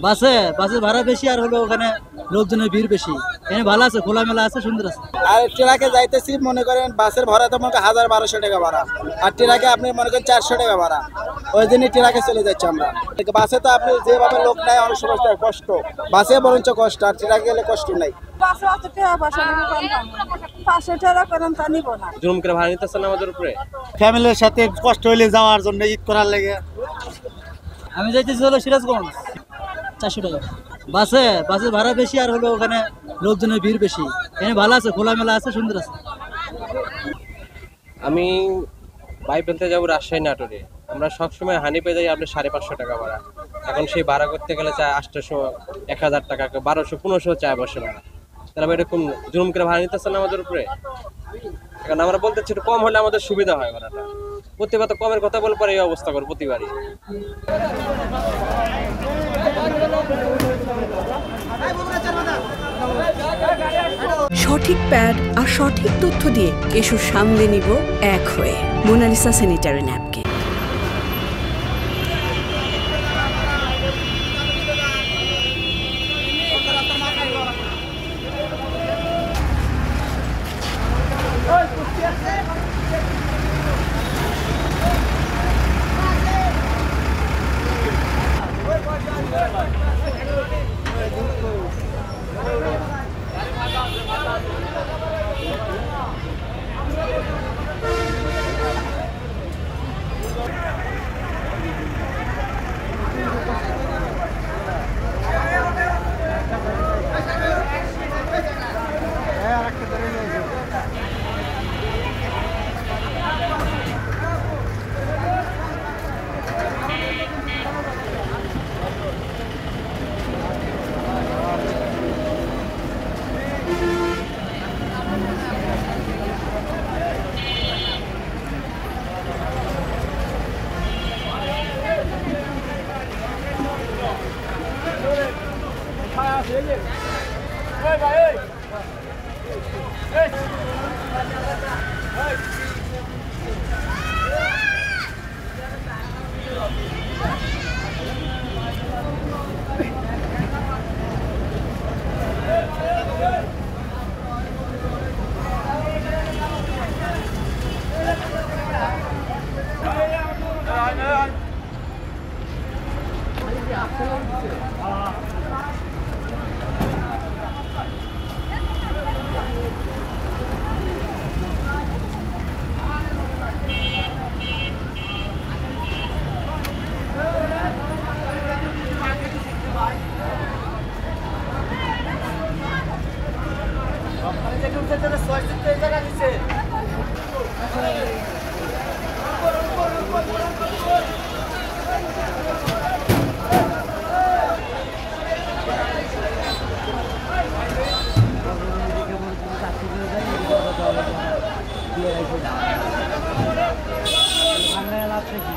বাসে বাসে ভাড়া বেশি আর হলো ওখানে লোকজনের ভিড় বেশি। এখানে ভালো আছে, খোলামেলা আছে, সুন্দর আছে। আর ট্রাকে যাইতেছি মনে করেন বাসের ভাড়া তো মনে করেন ১,০০০-১,২০০ টাকা ভাড়া, আর ট্রাকে আপনি মনে করেন ৪০০ টাকা ভাড়া। ওই দিনই ট্রাকে চলে যাচ্ছি আমরা। বাসে তো আপনি যেভাবে লোক নেয় অনেক সময় কষ্ট, বাসে বরঞ্চ কষ্ট, আর ট্রাকে গেলে কষ্ট নাই। জুলুম করে ভাড়া নিতেছেন আমাদের উপরে। ফ্যামিলির সাথে কষ্ট হইলে যাওয়ার জন্য, ঈদ করার লেগে। আমি যাইতেছি হলো সিরাজগঞ্জ, ৪০০ টাকা। বাসে বাসে ভাড়া বেশি আর হলো ওখানে লোকজনের ভিড় বেশি। এখানে ভালো আছে, খোলামেলা আছে, সুন্দর আছে। আমি ভাই বলতে যাবো রাজশাহী নাটোরে। আমরা সবসময় হানি পেয়ে যাই আপনি ৫৫০ টাকা ভাড়া। এখন সেই ভাড়া করতে গেলে চায় ৮০০, ১,০০০ টাকা, ১২০০, ১৫০০ চায় বসে ভাড়া। তাহলে এরকম জুলুম করে ভাড়া নিতেছেন আমাদের উপরে। এখন আমরা বলতেছি একটু কম হলে আমাদের সুবিধা হয় ভাড়াটা। প্রতিবার তো কমের কথা বলে পরে এই অবস্থা করে প্রতিবারই। সঠিক প্যাড আর সঠিক তথ্য দিয়ে কেশু সামলে নিব এক হয়ে। Monalisa sanitary napkin. ঠান্ডা লাগছে কি